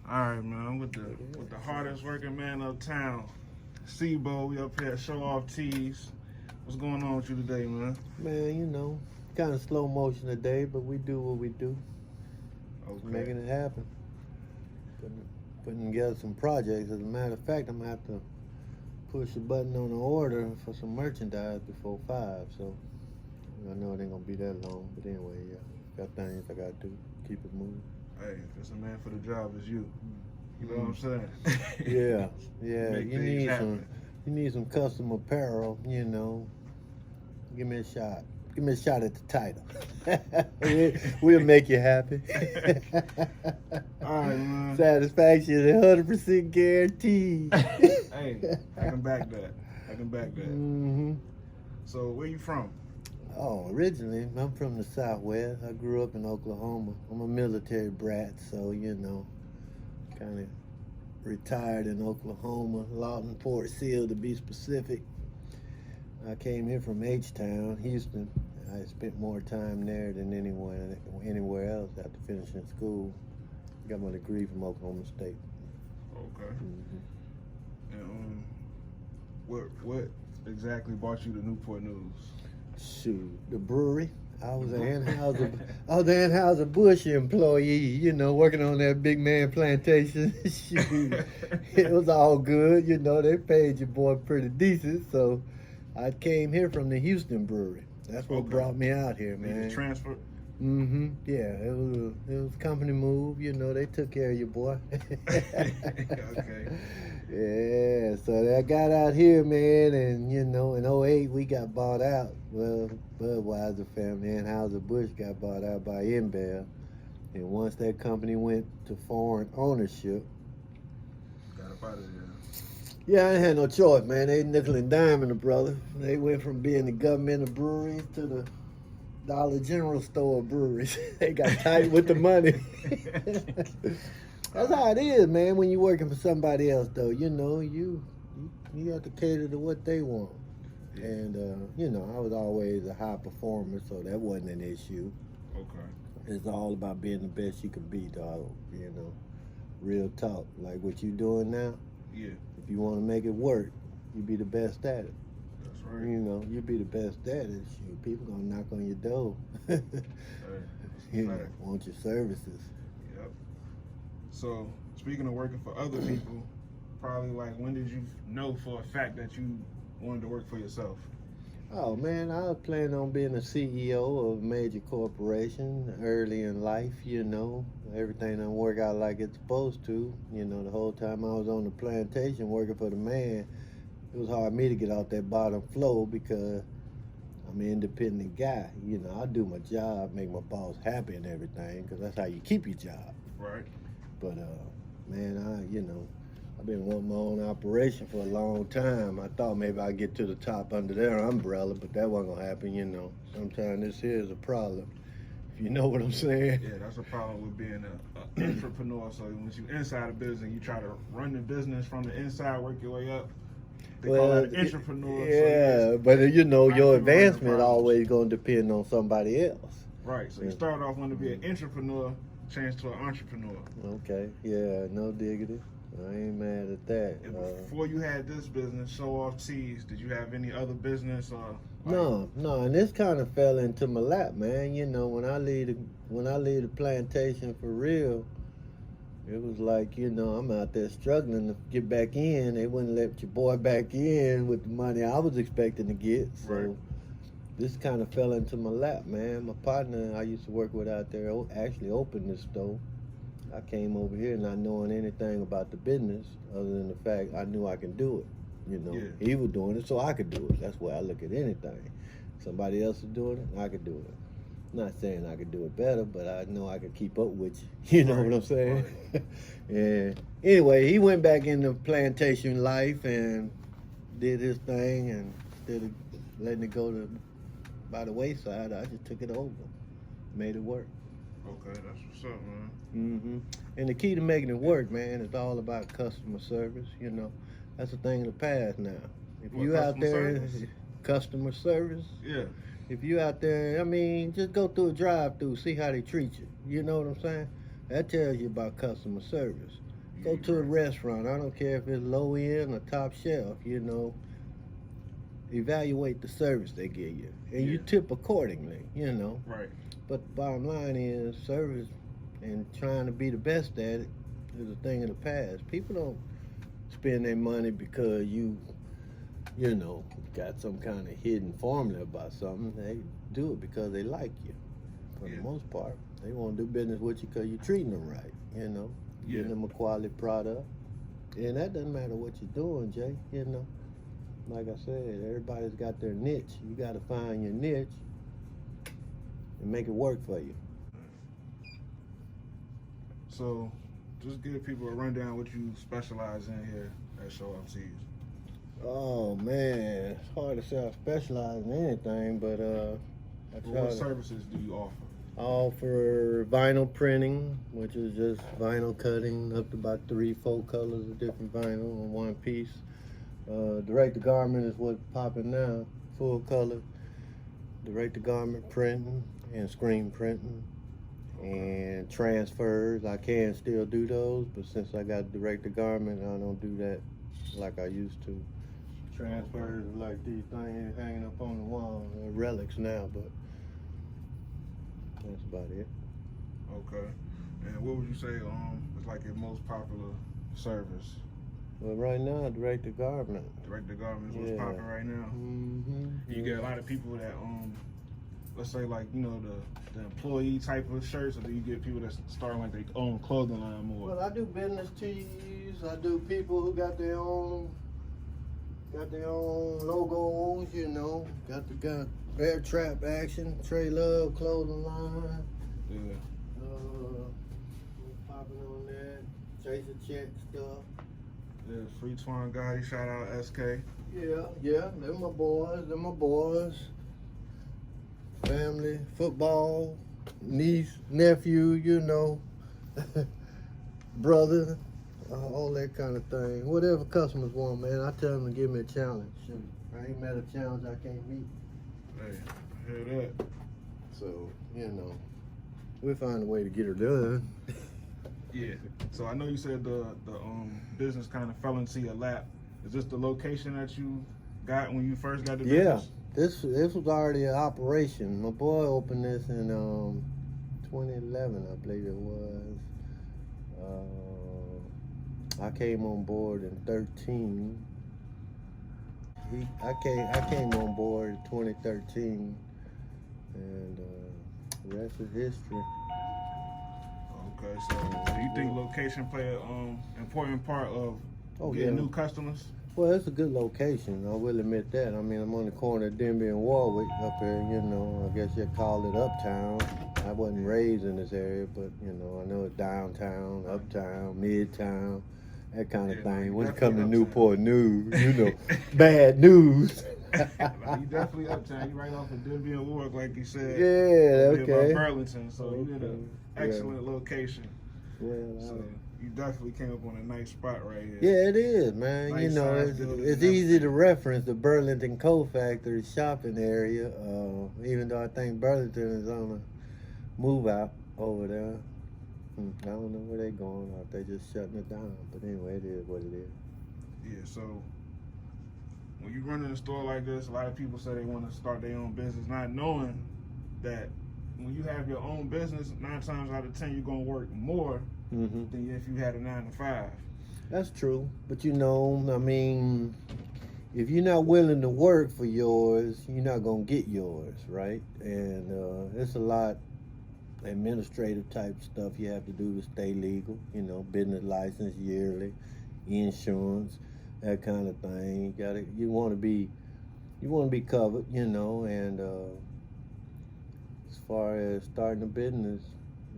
All right, man. I'm with the hardest working man uptown, Sebo. We up here at Show Off Tees. What's going on with you today, man? Man, kind of slow motion today, but we do what we do, Okay. making it happen. Putting together some projects. As a matter of fact, I'm gonna have to push a button on an order for some merchandise before 5. So I know it ain't gonna be that long, but anyway, yeah, got things I gotta do. Keep it moving. Hey, just a man for the job is you. You know what I'm saying? Yeah, yeah. Make You things need happen. some custom apparel. Give me a shot. Give me a shot at the title. We'll make you happy. All right, man. Satisfaction 100% guaranteed. Hey, I can back that. I can back that. Mm-hmm. So, where you from? Oh, originally, I'm from the Southwest. I grew up in Oklahoma. I'm a military brat, so, kind of retired in Oklahoma, Lawton, Fort Sill to be specific. I came here from H-Town, Houston. I spent more time there than anywhere else after finishing school. Got my degree from Oklahoma State. Okay. Mm-hmm. And what exactly brought you to Newport News? Shoot, the brewery. I was an Anheuser-Busch employee, working on that big man plantation. Shoot, it was all good, they paid your boy pretty decent, so I came here from the Houston brewery. That's what brought me out here, man. You just transferred? Mm-hmm. Yeah, it was a company move, they took care of your boy. Okay. Yeah, so I got out here, man, and in '08 we got bought out. Well, Budweiser family, Anheuser-Busch got bought out by InBev. And once that company went to foreign ownership, Got up out of there. yeah, I ain't had no choice, man. They nickel and diming the brother. They went from being the government of breweries to the Dollar General store of breweries. They got tight with the money. That's how it is, man. When you're working for somebody else, though, you have to cater to what they want. Yeah. And I was always a high performer, so that wasn't an issue. Okay. It's all about being the best you can be, dog. Real talk. Like what you doing now. Yeah. If you want to make it work, you be the best at it. That's right. You be the best at it. Shoot, people gonna knock on your door. Hey, Want your services. Yep. So, speaking of working for other people, probably like when did you know for a fact that you wanted to work for yourself? Oh man, I was planning on being a CEO of a major corporation early in life, Everything didn't work out like it's supposed to. The whole time I was on the plantation working for the man, it was hard for me to get off that bottom floor because I'm an independent guy. I do my job, make my boss happy and everything, because that's how you keep your job. Right. But man, I've been wanting my own operation for a long time. I thought maybe I'd get to the top under their umbrella, but that wasn't gonna happen. Sometimes this here is a problem. If you know what I'm saying. Yeah, that's a problem with being an entrepreneur. So once you're inside a business, you try to run the business from the inside, work your way up. They call that an entrepreneur. Yeah, so but your advancement problems. always gonna depend on somebody else. Right. So you start off wanting to be an entrepreneur, change to an entrepreneur. Okay. Yeah. No diggity. I ain't mad at that. And before you had this business, Show Off Tees, did you have any other business or? No, and this kind of fell into my lap, man. When I leave the plantation for real, it was like, I'm out there struggling to get back in. They wouldn't let your boy back in with the money I was expecting to get. So Right. This kind of fell into my lap, man. My partner I used to work with out there actually opened this store. I came over here not knowing anything about the business other than the fact I knew I can do it. Yeah. He was doing it, so I could do it. That's why I look at anything. Somebody else is doing it, I could do it. Not saying I could do it better, but I know I could keep up with you. You know what I'm saying? Right. And anyway, he went back into plantation life and did his thing, and instead of letting it go by the wayside, I just took it over, made it work. Okay, that's what's up, man. Mm-hmm. And the key to making it work, man, is all about customer service. That's a thing of the past now. If you out there, customer service. Yeah. If you out there, just go through a drive-through, see how they treat you. You know what I'm saying? That tells you about customer service. Go to a restaurant. I don't care if it's low end or top shelf. Evaluate the service they give you, and you tip accordingly. Right. But the bottom line is service and trying to be the best at it is a thing of the past. People don't spend their money because got some kind of hidden formula about something. They do it because they like you. For the most part, they want to do business with you because you're treating them right. Giving them a quality product, and that doesn't matter what you're doing, Jay. Like I said, everybody's got their niche. You got to find your niche and make it work for you. So, just give people a rundown what you specialize in here at Show Off Tees. Oh man, it's hard to say I specialize in anything, but What services do you offer? I offer vinyl printing, which is just vinyl cutting up to about 3-4 colors of different vinyl on one piece. Direct to garment is what's popping now, full color. Direct to garment printing and screen printing and transfers. I can still do those, but since I got direct to garment, I don't do that like I used to. Transfers are like these things hanging up on the wall. They're relics now, but that's about it. Okay. And what would you say is like your most popular service? Well, right now, direct to garment. Direct to garment is what's popping right now. Mm-hmm. You get a lot of people that let's say like the employee type of shirts, or do you get people that starting like their own clothing line more? Well, I do business tees. I do people who got their own logos. Got Bear Trap Action, Trey Love clothing line. Yeah. Popping on that. Chase a check stuff. Yeah, Free Twine Gotti, shout out SK. Yeah, they're my boys. Family, football, niece, nephew, brother, all that kind of thing. Whatever customers want, man, I tell them to give me a challenge. I ain't met a challenge I can't meet. Hey, I hear that. So, we'll find a way to get her done. Yeah. So I know you said the business kind of fell into your lap. Is this the location that you got when you first got the business? This was already an operation. My boy opened this in 2011, I believe it was. I came on board in 13. I came on board in 2013, and the rest is history. Okay, so do you think location play an important part of getting new customers? Well, it's a good location, I will admit that. I mean, I'm on the corner of Denby and Warwick up there, I guess you'd call it uptown. I wasn't raised in this area, but, I know it's downtown, uptown, midtown, that kind of thing. When it comes to Newport News, bad news. You definitely uptown. You right off of Denby and Warwick, like you said. Yeah, okay. Burlington, so you in an excellent location. Well, so you definitely came up on a nice spot right here. Yeah, it is, man. Nice size building it's easy to reference the Burlington Coal Factory shopping area, even though I think Burlington is on a move out over there. I don't know where they're going, or if they're just shutting it down. But anyway, it is what it is. Yeah, so when you run in a store like this, a lot of people say they want to start their own business, not knowing that when you have your own business, 9 times out of 10, you're going to work more than if you had a 9 to 5. That's true. But I mean, if you're not willing to work for yours, you're not going to get yours, right? And it's a lot administrative type stuff you have to do to stay legal, business license yearly, insurance, that kind of thing. You want to be covered, and as far as starting a business,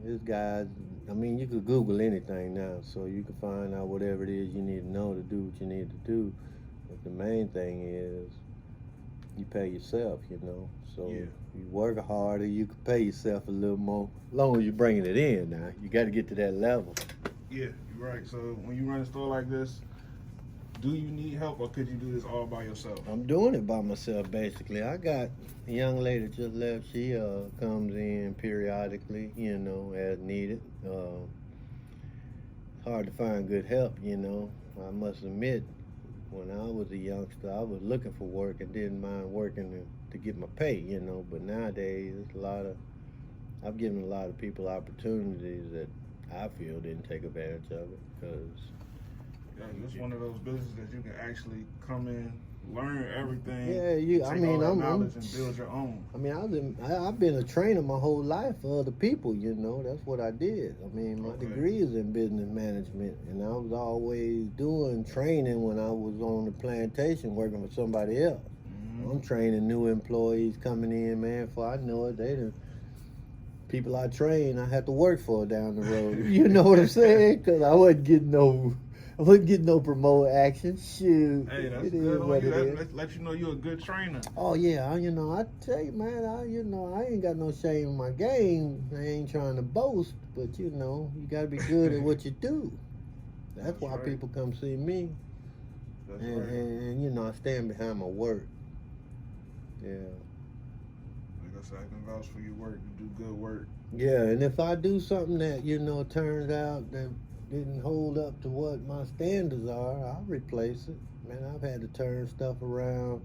this guys, I mean, you could Google anything now, so you can find out whatever it is you need to know to do what you need to do. But the main thing is you pay yourself, So you work harder, you can pay yourself a little more, as long as you're bringing it in now. You got to get to that level. Yeah, you're right. So when you run a store like this, do you need help, or could you do this all by yourself? I'm doing it by myself, basically. I got a young lady that just left. She comes in periodically, as needed. hard to find good help, you know. I must admit, when I was a youngster, I was looking for work and didn't mind working to get my pay, you know. But nowadays, it's I've given a lot of people opportunities that I feel didn't take advantage of it because. Yeah, it's one of those businesses that you can actually come in, learn everything. Yeah, take all that knowledge and build your own. I mean, I've been a trainer my whole life for other people, you know. That's what I did. I mean, my degree is in business management, and I was always doing training when I was on the plantation working for somebody else. Mm-hmm. I'm training new employees coming in, man. Before I know it, people I train, I had to work for down the road. You know what I'm saying? Because I wasn't getting no promote action. Shoot. Hey, that's good on you. That let you know you're a good trainer. Oh yeah, you know, I tell you, man, I ain't got no shame in my game. I ain't trying to boast, but you know, you gotta be good at what you do. That's why right. people come see me. That's and, right. and you know, I stand behind my work. Yeah. Like I said, I can vouch for your work. You do good work. Yeah, and if I do something that, you know, turns out that didn't hold up to what my standards are, I'll replace it. Man, I've had to turn stuff around,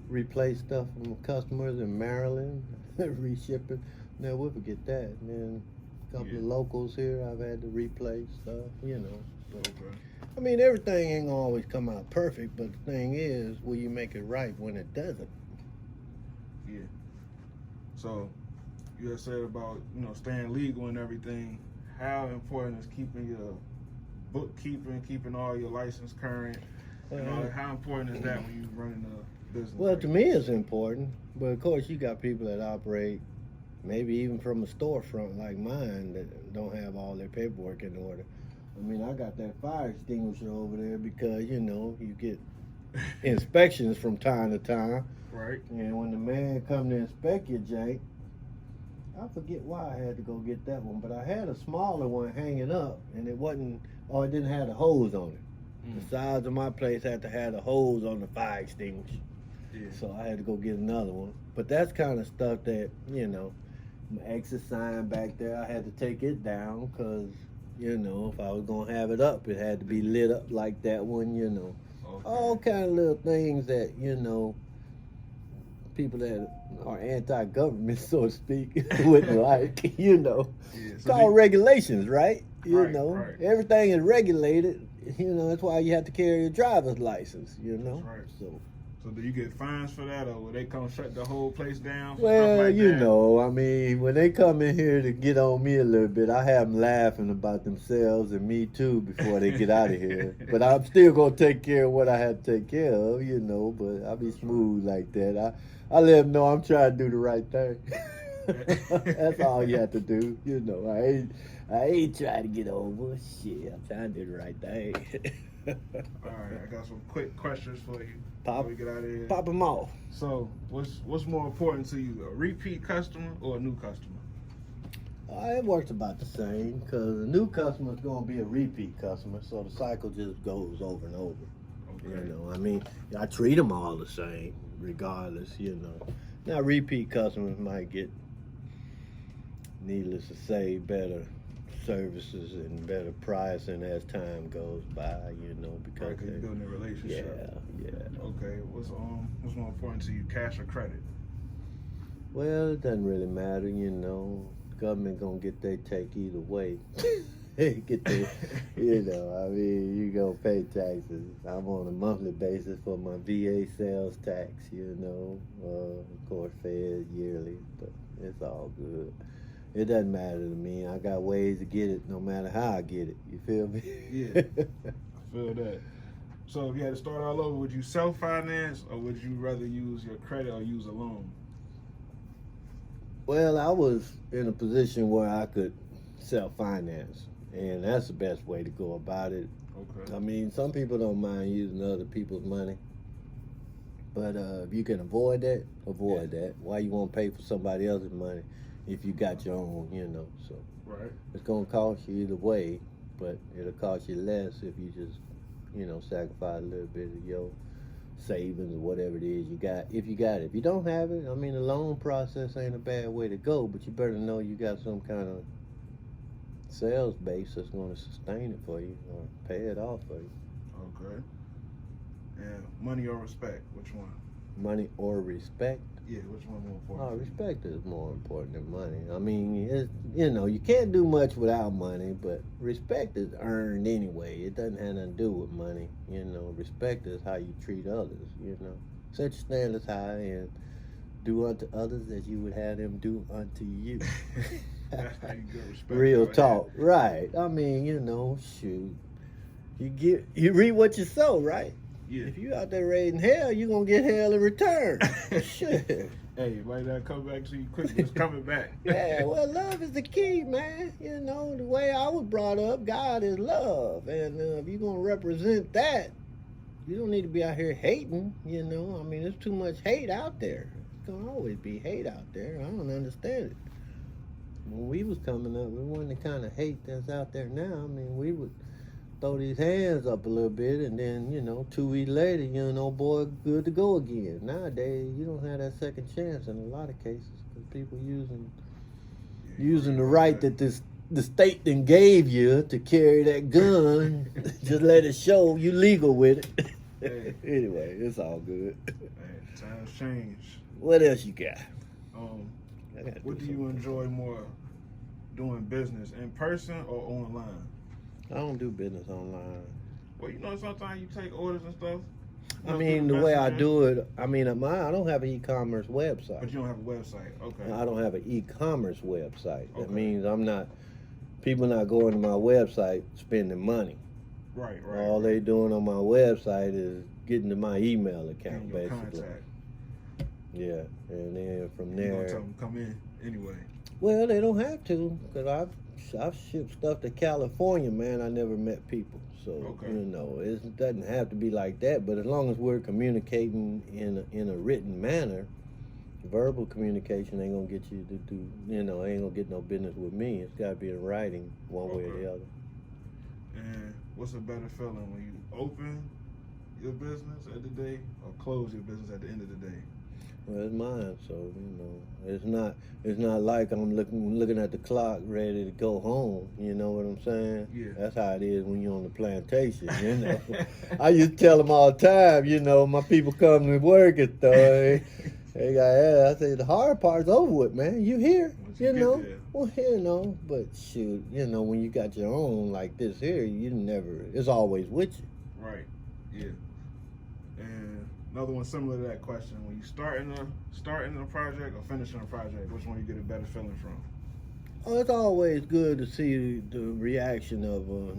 replace stuff from customers in Maryland, reshipping. Now we'll forget that. And then a couple of locals here I've had to replace stuff, you know. But, Okay. I mean, everything ain't gonna always come out perfect, but the thing is, will you make it right when it doesn't? Yeah. So, you had said about, you know, staying legal and everything. How important is keeping your bookkeeping, keeping all your license current? How important is that when you're running a business? Well, to me, it's important. But of course, you got people that operate, maybe even from a storefront like mine, that don't have all their paperwork in order. I mean, I got that fire extinguisher over there because, you know, you get inspections from time to time. Right. And when the man come to inspect your jank, I forget why I had to go get that one, but I had a smaller one hanging up, and it didn't have the hose on it. The sides of my place had to have the hose on the fire extinguisher. Yeah. So I had to go get another one. But that's kind of stuff that, you know, my exit sign back there, I had to take it down because, you know, if I was going to have it up, it had to be lit up like that one, you know. Okay. All kind of little things that, you know, people that are anti-government, so to speak, wouldn't like, you know. Yeah, It's called regulations, right? You know, right. everything is regulated. You know, that's why you have to carry a driver's license, you know. That's right. So do you get fines for that, or will they come shut the whole place down? well, like you that? know, I mean, when they come in here to get on me a little bit, I have them laughing about themselves and me too before they get out of here. But I'm still gonna take care of what I have to take care of, you know. But I'll be smooth like that. I let them know I'm trying to do the right thing. That's all you have to do, you know. I ain't trying to get over shit. I'm trying to do the right thing. All right, I got some quick questions for you Pop, before we get out of here. pop them off. So, what's more important to you, a repeat customer or a new customer? It works about the same because a new customer is going to be a repeat customer, so the cycle just goes over and over. Okay. You know, I mean, I treat them all the same, regardless. You know, now repeat customers might get, needless to say, better services and better pricing as time goes by. You know, because Right, 'cause you're building a relationship. yeah. Okay, what's more important to you, cash or credit? Well, it doesn't really matter. You know, government gonna get their take either way. Get the, you know, I mean, you gonna pay taxes. I'm on a monthly basis for my VA sales tax, you know, of course fed yearly, but it's all good. It doesn't matter to me. I got ways to get it no matter how I get it. You feel me? Yeah, I feel that. So if you had to start all over, would you self-finance or would you rather use your credit or use a loan? Well, I was in a position where I could self-finance, and that's the best way to go about it. Okay. I mean, some people don't mind using other people's money, but if you can avoid that, avoid that. Why you want to pay for somebody else's money if you got your own, you know? So Right. it's gonna cost you either way, but it'll cost you less if you just, you know, sacrifice a little bit of your savings or whatever it is you got. If you got it, if you don't have it, I mean, the loan process ain't a bad way to go, but you better know you got some kind of sales base that's going to sustain it for you or pay it off for you. Okay. And money or respect, which one? Money or respect? Yeah, which one more Oh, important? respect is more important than money. I mean, it's, you know, you can't do much without money, but respect is earned anyway. It doesn't have nothing to do with money. You know, respect is how you treat others, you know. Set your standards high and do unto others as you would have them do unto you. That's how you get respect. Real right talk, right? I mean, you know, shoot, you reap what you sow, right? Yeah. If you out there raising hell, you gonna get hell in return. Shit. Hey, might not come back to you quick, but it's coming back. Yeah, well, love is the key, man. You know, the way I was brought up, God is love, and if you're gonna represent that, you don't need to be out here hating. You know, I mean, there's too much hate out there. There's gonna always be hate out there. I don't understand it. When we was coming up, we wasn't the kind of hate that's out there now. I mean, we would throw these hands up a little bit, and then, you know, 2 weeks later, you know, boy, good to go again. Nowadays, you don't have that second chance in a lot of cases because people using the right that the state then gave you to carry that gun. Just let it show you legal with it. Hey. Anyway, it's all good. Hey, times change. What else you got? What do you enjoy more, doing business in person or online? I don't do business online. Well, you know, sometimes you take orders and stuff. I mean, the way I do it, I mean, I don't have an e-commerce website. But you don't have a website, okay. I don't have an e-commerce website. That Okay. means people not going to my website spending money. Right. All they doing on my website is getting to my email account, And your basically. contact. Yeah, and then from You gonna there, tell them come in anyway. well, they don't have to, because I've shipped stuff to California, man. I never met people, so Okay. you know, it doesn't have to be like that. But as long as we're communicating in a written manner, verbal communication ain't gonna get you to do, you know, ain't gonna get no business with me. It's got to be in writing, one way or Okay. the other. And what's a better feeling, when you open your business at the day or close your business at the end of the day? Well, it's mine, so you know, it's not like I'm looking at the clock, ready to go home. You know what I'm saying? Yeah. That's how it is when you're on the plantation. You know, I used to tell them all the time. You know, my people come to work and stuff. They got, I say the hard part's over with, man. You here? Once You get know? there. Well, you know, but shoot, you know, when you got your own like this here, it's always with you. Right. Yeah. And another one similar to that question: when you starting a project or finishing a project, which one you get a better feeling from? Oh, it's always good to see the reaction of a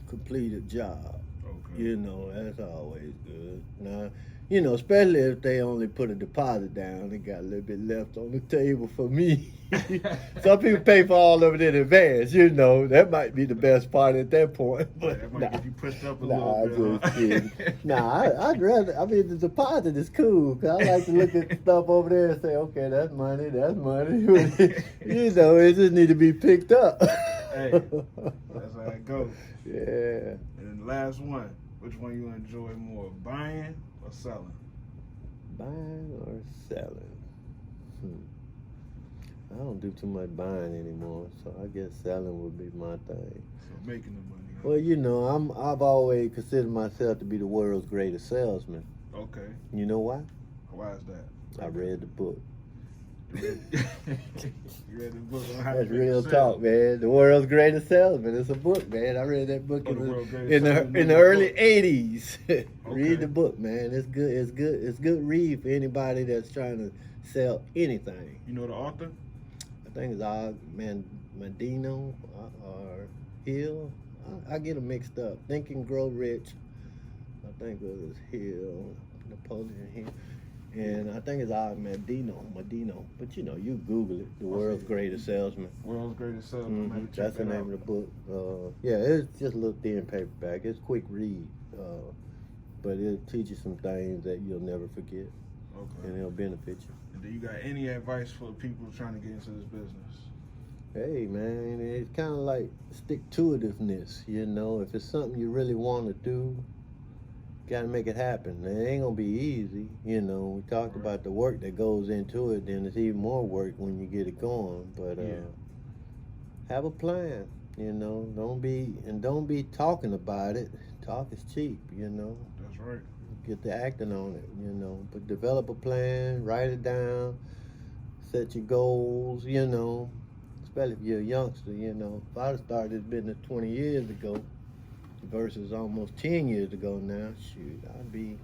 completed job. Okay. You know, that's always good. Now, you know, especially if they only put a deposit down, they got a little bit left on the table for me. Some people pay for all of it in advance, you know. That might be the best part at that point. But That might nah, get you pushed up a nah, little bit. just kidding. Nah, I'd rather, I mean, the deposit is cool, because I like to look at stuff over there and say, okay, that's money. You know, it just need to be picked up. Hey, that's how it goes. Yeah. And the last one, which one you enjoy more, buying or selling? Buying or selling? I don't do too much buying anymore, so I guess selling would be my thing. So making the money. Huh? Well, you know, I've always considered myself to be the world's greatest salesman. Okay. You know why? Why is that? I read the book. You read the book on how That's to make real a talk, sale. man. The world's greatest salesman. It's a book, man. I read that book Oh, the world's greatest in salesman the book. early '80s. Okay. Read the book, man. It's good. It's good. It's good read for anybody that's trying to sell anything. You know the author? I think it's Medino or Hill. I get them mixed up. Think and Grow Rich. I think it was Hill, Napoleon Hill. And I think it's Medino. But you know, you Google it. The world's greatest salesman. World's greatest salesman. Maybe check That's the that name out. of the book. Yeah, it's just a little thin paperback. It's quick read. But it'll teach you some things that you'll never forget. Okay. And it'll benefit you. And do you got any advice for people trying to get into this business? Hey man, it's kind of like stick-to-itiveness, you know. If it's something you really want to do, you gotta make it happen. It ain't gonna be easy, you know. We talked about the work that goes into it, then it's even more work when you get it going. But Yeah. have a plan. You know, don't be talking about it. Talk is cheap, you know. That's right. Get to acting on it, you know. But develop a plan, write it down, set your goals, you know. Especially if you're a youngster, you know. If I'd have started this business 20 years ago versus almost 10 years ago now, shoot, I'd be,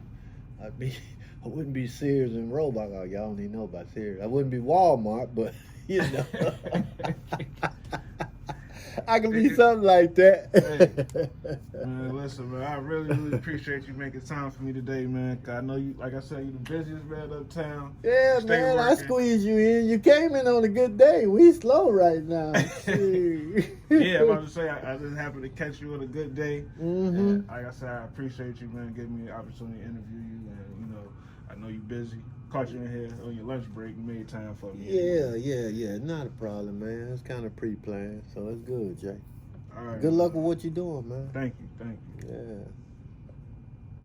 I wouldn't be Sears and Roebuck. Oh, y'all don't even know about Sears. I wouldn't be Walmart, but, you know. I can be something like that. Man, listen, man, I really appreciate you making time for me today, man. 'Cause I know you, like I said, you're the busiest man uptown. Yeah, Stay man, I working. squeezed you in. You came in on a good day. We slow right now. Yeah, I'm about to say, I just happened to catch you on a good day. Mm-hmm. And like I said, I appreciate you, man, giving me the opportunity to interview you. And, you know, I know you're busy. Caught you in here on your lunch break. You made time for me. Yeah. Not a problem, man. It's kind of pre-planned, so it's good, Jay. All right. Good luck with what you're doing, man. Thank you. Yeah.